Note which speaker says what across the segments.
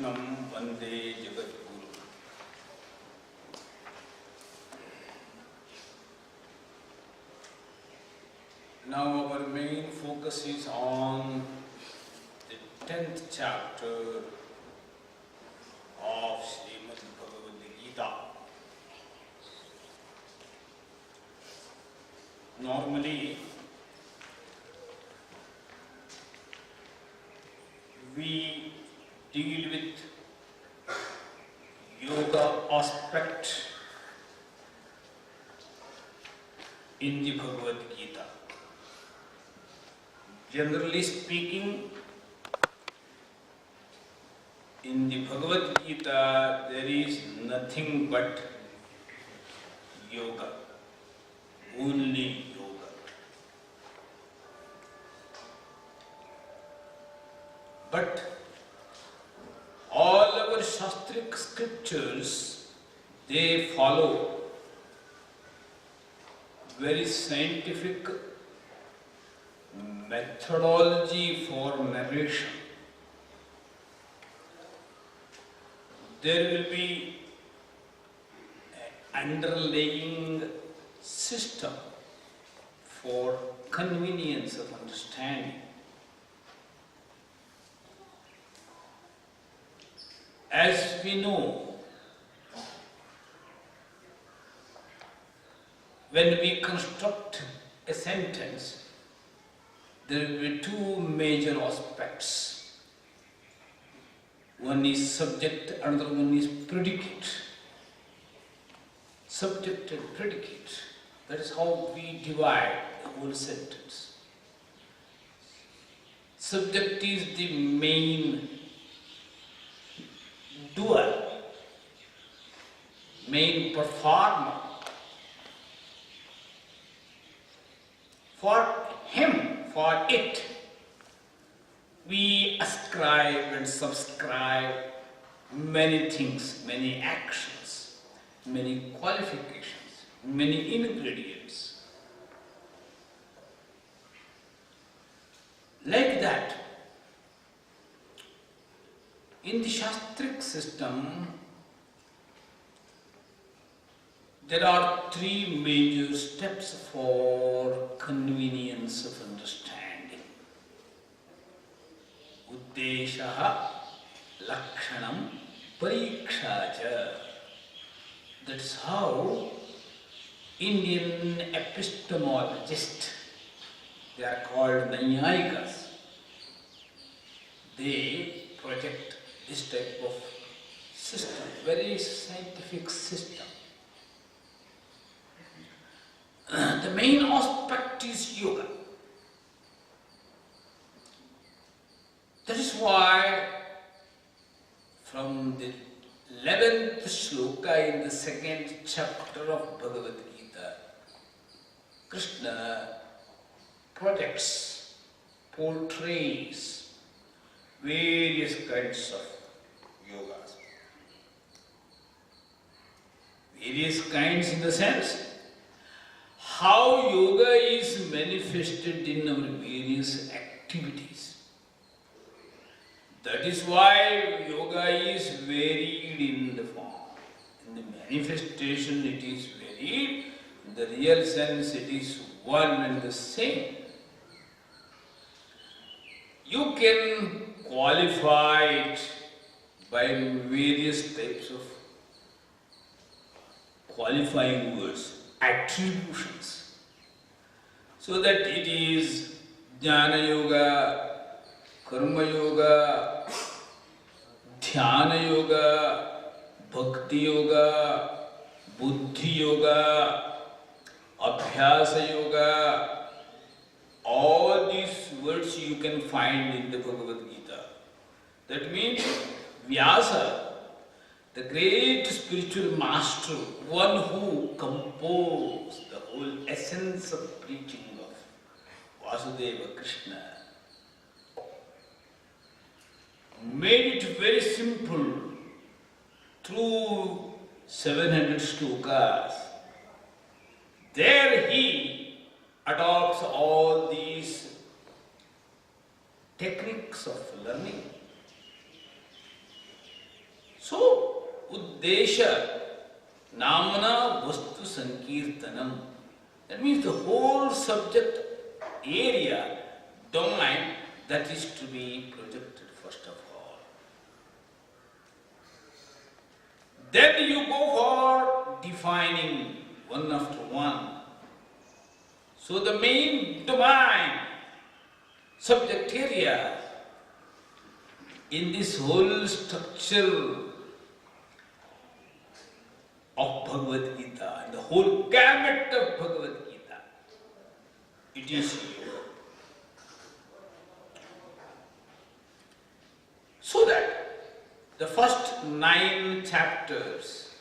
Speaker 1: Maitrimilan14 Jagadguru. Now our main focus is on the 10th chapter of Srimad Bhagavad Gita. Normally, we deal with yoga aspect in the Bhagavad Gita. Generally speaking, in the Bhagavad Gita there is nothing but yoga, only yoga. But all our Shastric scriptures, they follow very scientific methodology for narration. There will be an underlying system for convenience of understanding. As we know, when we construct a sentence, there will be two major aspects. One is subject, another one is predicate. Subject and predicate. That is how we divide the whole sentence. Subject is the main doer, main performer. For him, for it, we ascribe and subscribe many things, many actions, many qualifications, many ingredients. Like that, in the Shastric system, there are three major steps for convenience of understanding. Uddeshaha, Lakshanam, Parikshacha. That's how Indian epistemologists, they are called Naiyayikas, they project this type of system, very scientific system. The main aspect is yoga. That is why from the 11th shloka in the 2nd chapter of Bhagavad Gita, Krishna projects, portrays various kinds of yogas. Various kinds in the sense how yoga is manifested in our various activities. That is why yoga is varied in the form. In the manifestation it is varied, in the real sense it is one and the same. You can qualify it by various types of qualifying words, attributions, so that it is Jnana Yoga, Karma Yoga, Dhyana Yoga, Bhakti Yoga, Buddhi Yoga, Abhyasa Yoga. All these words you can find in the Bhagavad Gita. That means Vyasa, the great spiritual master, one who composed the whole essence of preaching of Vasudeva Krishna, made it very simple through 700 shlokas. There he adopts all these techniques of learning. So, Uddesha Namana Vastu Sankirtanam. That means the whole subject area, domain, that is to be projected first of all. Then you go for defining one after one. So the main domain, subject area, in this whole structure of Bhagavad Gita, and the whole gamut of Bhagavad Gita, it is yoga. So that the first 9 chapters,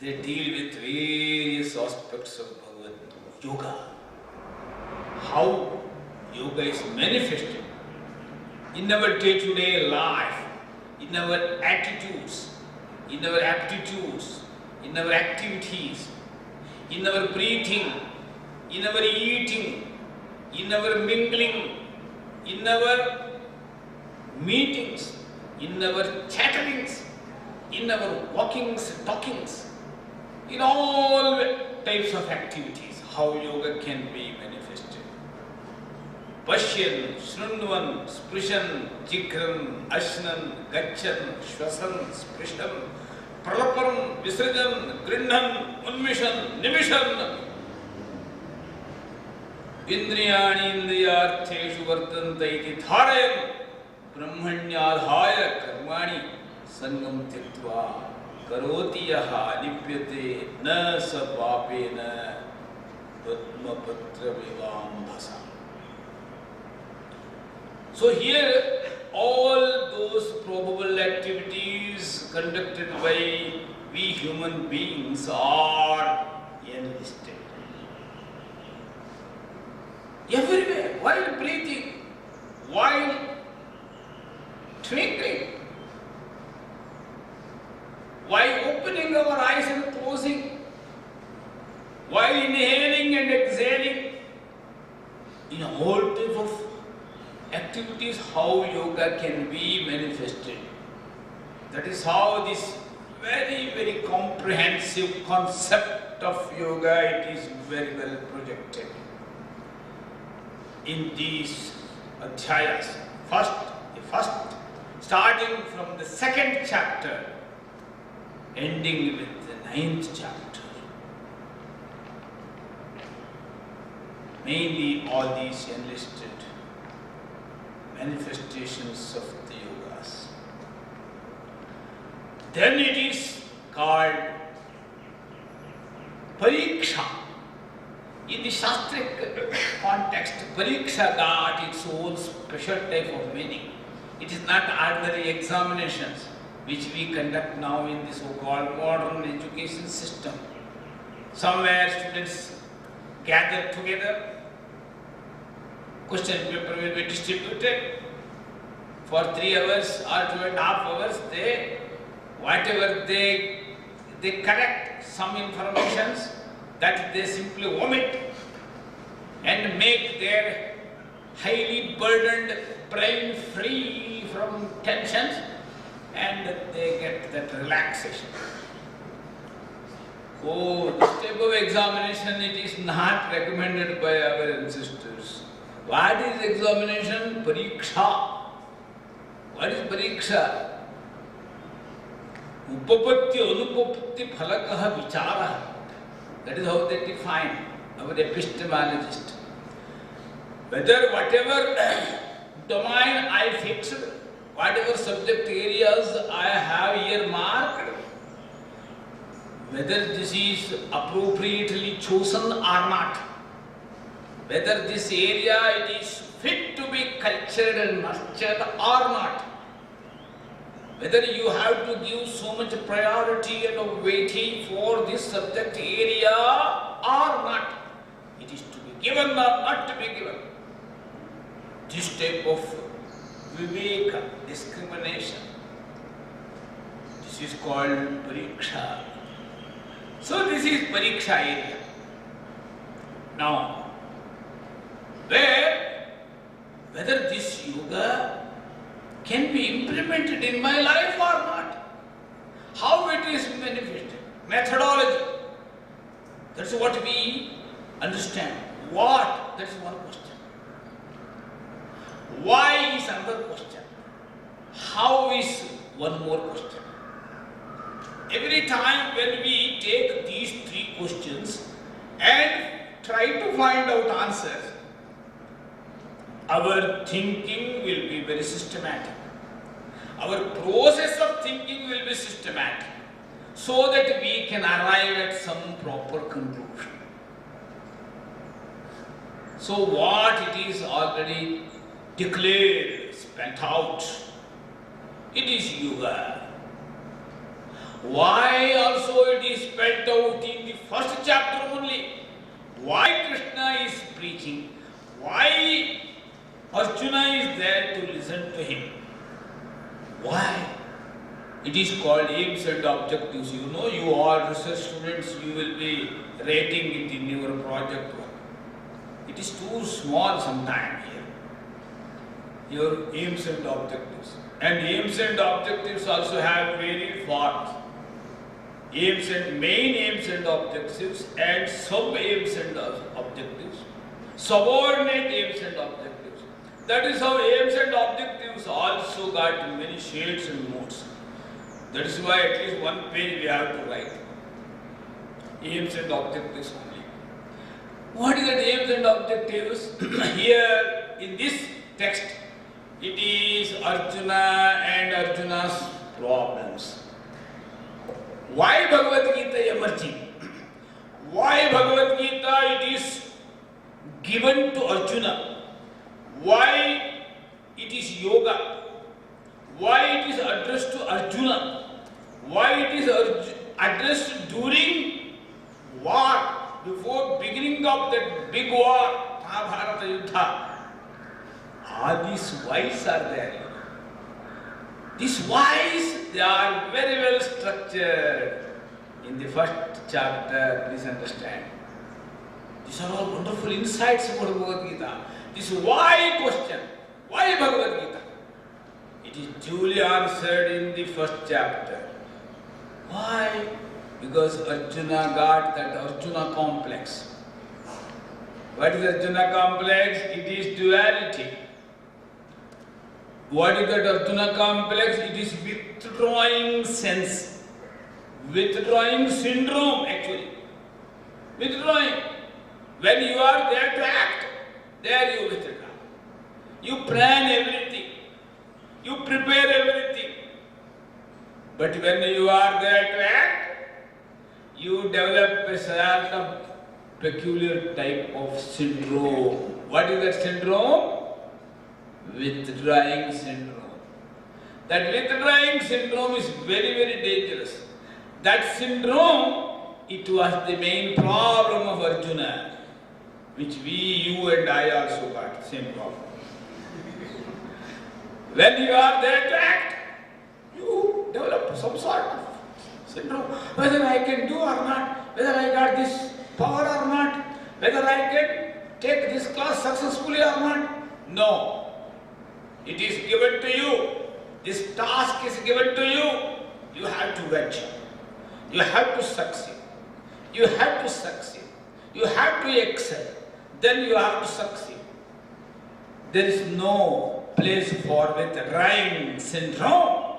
Speaker 1: they deal with various aspects of Bhagavad Yoga. How yoga is manifested in our day-to-day life, in our attitudes, in our aptitudes, in our activities, in our breathing, in our eating, in our mingling, in our meetings, in our chatterings, in our walkings, talkings, in all types of activities, how yoga can be manifested. Pashyan, Shrunvan, Sprishan, Jikran, Ashnan, Gachan, Shwasan, Sprishan, Pralapan, Visrajan, Grindhan, Unmishan, Nimishan. Indriyani Indriyartheshu Vartanta iti Dharayan Brahmanyadhaya Karmani Sangam Tyaktva Karoti Yaha Lipyate Na Sa Papena Padmapatra Vivam Bhasa. So here all those probable activities conducted by we human beings are enlisted. Everywhere, while breathing, while twinkling, while opening our eyes and closing, while inhaling and exhaling, in all types of activities, how yoga can be manifested. That is how this very, very comprehensive concept of yoga, it is very well projected in these adhyayas. First, starting from the 2nd chapter, ending with the 9th chapter. Mainly all these enlisted manifestations of the yogas. Then it is called Pariksha. In the Shastric context, Pariksha got its own special type of meaning. It is not ordinary examinations which we conduct now in the so-called modern education system. Somewhere students gather together, question paper will be distributed for 3 hours or 2.5 hours. Whatever they correct some informations that they simply omit and make their highly burdened brain free from tensions, and they get that relaxation. Oh, this type of examination, it is not recommended by our ancestors. What is examination? Pariksha. What is pariksha? Upapatti anupapatti phalakaha vichara. That is how they define, our epistemologist. Whether whatever domain I fixed, whatever subject areas I have earmarked, whether this is appropriately chosen or not, whether this area it is fit to be cultured and nurtured or not, whether you have to give so much priority and weighting for this subject area or not, it is to be given or not to be given. This type of viveka, discrimination, this is called pariksha. So this is pariksha area. Now, whether this yoga can be implemented in my life or not. how it is manifested, methodology. That's what we understand. What? That's one question. Why is another question. How is one more question. Every time when we take these three questions and try to find out answers, our thinking will be very systematic. Our process of thinking will be systematic, so that we can arrive at some proper conclusion. So what it is already declared, spent out, it is yoga. Why also it is spelled out in the first chapter only? Why Krishna is preaching? Why Arjuna is there to listen to him? Why? It is called aims and objectives. You know, you all research students, you will be rating it in your project work. It is too small sometime here. Your aims and objectives. And aims and objectives also have varied forms. Aims and main aims and objectives and sub-aims and objectives, subordinate aims and objectives. That is how aims and objectives also got many shades and modes. That is why at least one page we have to write. Aims and objectives only. What is that aims and objectives? Here in this text, it is Arjuna and Arjuna's problems. Why Bhagavad Gita emerging? Why Bhagavad Gita it is given to Arjuna? Why it is yoga? Why it is addressed to Arjuna? Why it is addressed during war, before beginning of that big war, Mahabharata Yuddha? All these whys are there. These whys, they are very well structured in the first chapter, please understand. These are all wonderful insights about Bhagavad Gita. This why question, why Bhagavad Gita? It is duly answered in the first chapter. Why? Because Arjuna got that Arjuna complex. What is Arjuna complex? It is duality. What is that Arjuna complex? It is withdrawing sense, withdrawing syndrome actually. Withdrawing. When you are there to act, there you withdraw. You plan everything. You prepare everything. But when you are there to act, you develop a sort of peculiar type of syndrome. What is that syndrome? Withdrawing syndrome. That withdrawing syndrome is very, very dangerous. That syndrome, it was the main problem of Arjuna, which you and I also got, same problem. When you are there to act, you develop some sort of syndrome. Whether I can do or not, whether I got this power or not, whether I can take this class successfully or not. No. It is given to you. This task is given to you. You have to venture. You have to succeed. You have to succeed. You have to excel. Then you have to succeed. There is no place for withdrawing syndrome.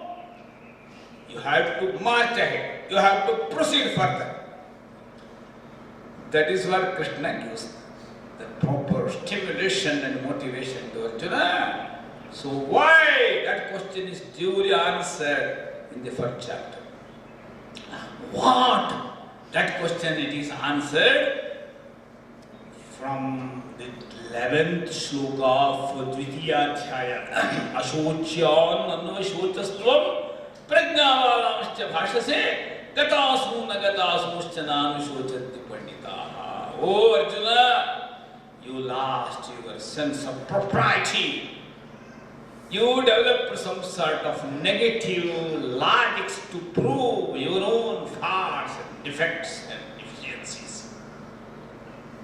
Speaker 1: You have to march ahead. You have to proceed further. That is what Krishna gives, the proper stimulation and motivation to Arjuna. So why? That question is duly answered in the first chapter. What? That question it is answered from the 11th shloka of Dvitiya Adhyaya. Ashocyan anvashocastvam prajnavalamscha bhashase gatasmu nagatasmuscha nanushochanti panditaha. Oh Arjuna, you lost your sense of propriety. You developed some sort of negative logics to prove your own faults and defects and deficiencies.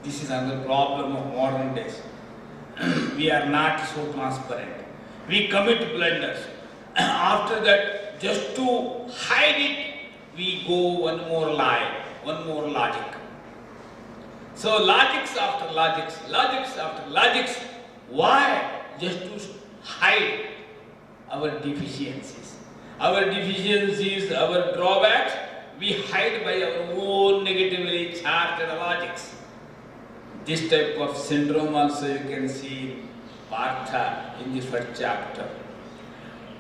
Speaker 1: This is another problem of modern days. We are not so transparent. We commit blunders. After that, just to hide it, we go one more line, one more logic. So logics after logics, logics after logics. Why? Just to hide our deficiencies. Our deficiencies, our drawbacks, we hide by our own negatively charged logics. This type of syndrome also you can see in Partha in the first chapter.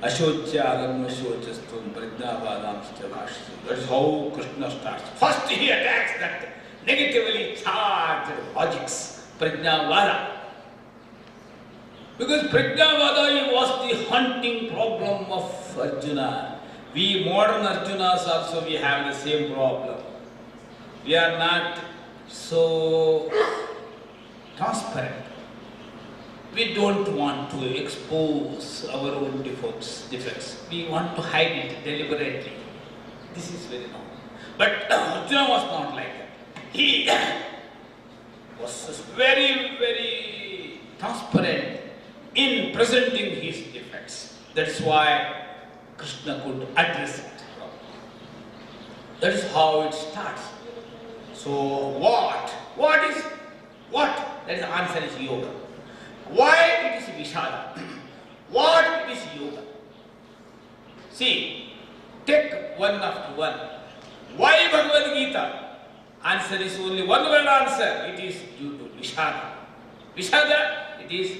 Speaker 1: Ashochyagam ashocastum prajnavadam stavashtu. That is how Krishna starts. First he attacks that negatively charged logics, prajnavada. Because prajnavada was the hunting problem of Arjuna. We modern Arjunas also we have the same problem. We are not so transparent. We don't want to expose our own defects. We want to hide it deliberately. This is very normal. But Arjuna was not like that. He was very, very transparent in presenting his defects. That's why Krishna could address it. That is how it starts. So what? What is what? That is the answer is yoga. Why it is Vishada? What it is yoga? See, take one after one. Why Bhagavad Gita? Answer is only one word answer. It is due to Vishada. Vishada, it is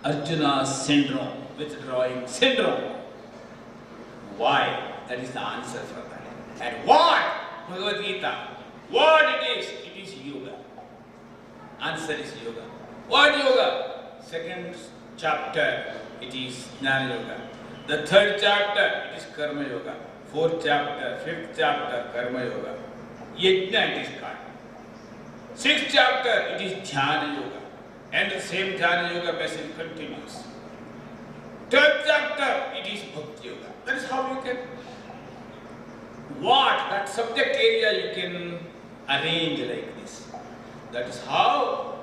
Speaker 1: Arjuna's syndrome, withdrawing syndrome. Why? That is the answer for that. And what? Bhagavad Gita. What it is yoga. Answer is yoga. What yoga? Second chapter, it is Jnana Yoga. The third chapter, it is Karma Yoga. Fourth chapter, fifth chapter, Karma Yoga. Yajna it is called. Sixth chapter, it is Dhyana Yoga. And the same Dhyana Yoga message continues. Third chapter, it is Bhakti Yoga. That is how you can, that subject area you can arrange like this. That is how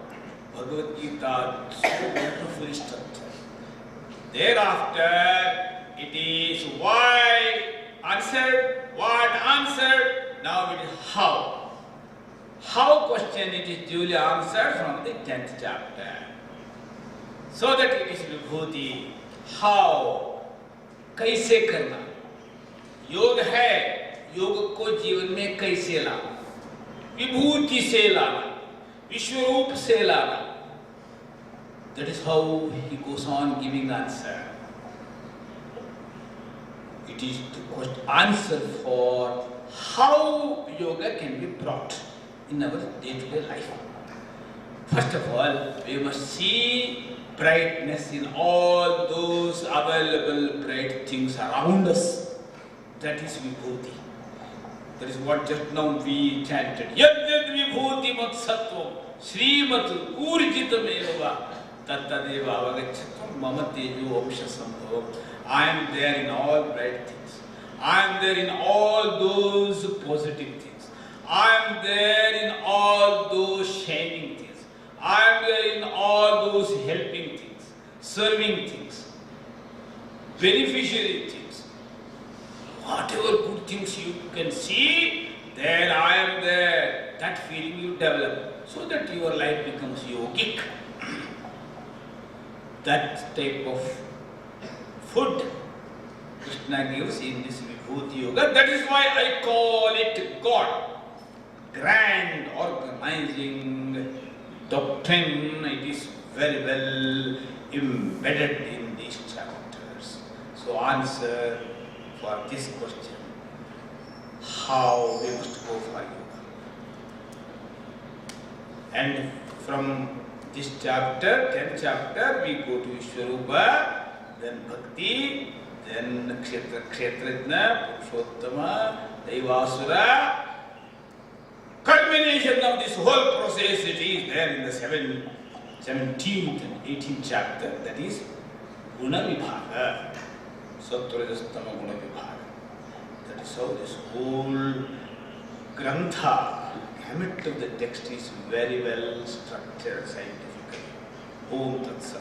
Speaker 1: Bhagavad Gita is so wonderfully structured. Thereafter, it is why answered, what answered, now it is how. How question it is duly answered from the 10th chapter. So that it is Vibhuti. How? कैसे करना? योग है, योग को जीवन में कैसे लाना? विभूति से लाना, विश्वरूप से लाना. That is how he goes on giving answer. It is the answer for how yoga can be brought in our day-to-day life. First of all, we must see brightness in all those available bright things around us. That is Vibhuti. That is what just now we chanted. Yad yad Vibhuti mat sattvam Srimat urjitam eva tattadeva avagacchatam mama tejo amsha sambhavam. I am there in all bright things. I am there in all those positive things. I am there in all those shining things. I am there in all those helping things, serving things, beneficiary things. Whatever good things you can see, there I am there. That feeling you develop so that your life becomes yogic. That type of food Krishna gives in this Vibhuti Yoga. That is why I call it God. Grand organizing doctrine, it is very well embedded in these chapters. So answer for this question, how we must go for yoga. And from this chapter, 10th chapter, we go to Vishwarupa, then Bhakti, then Kshetrajna, Purushottama, Daivasura. Culmination of this whole process, it is there in the 17th and 18th chapter, that is Guna Vibhaga, Sattvajastama Guna Vibhaga. That is how this whole Grantha, gamut of the text is very well structured scientifically. Om Tat Sat.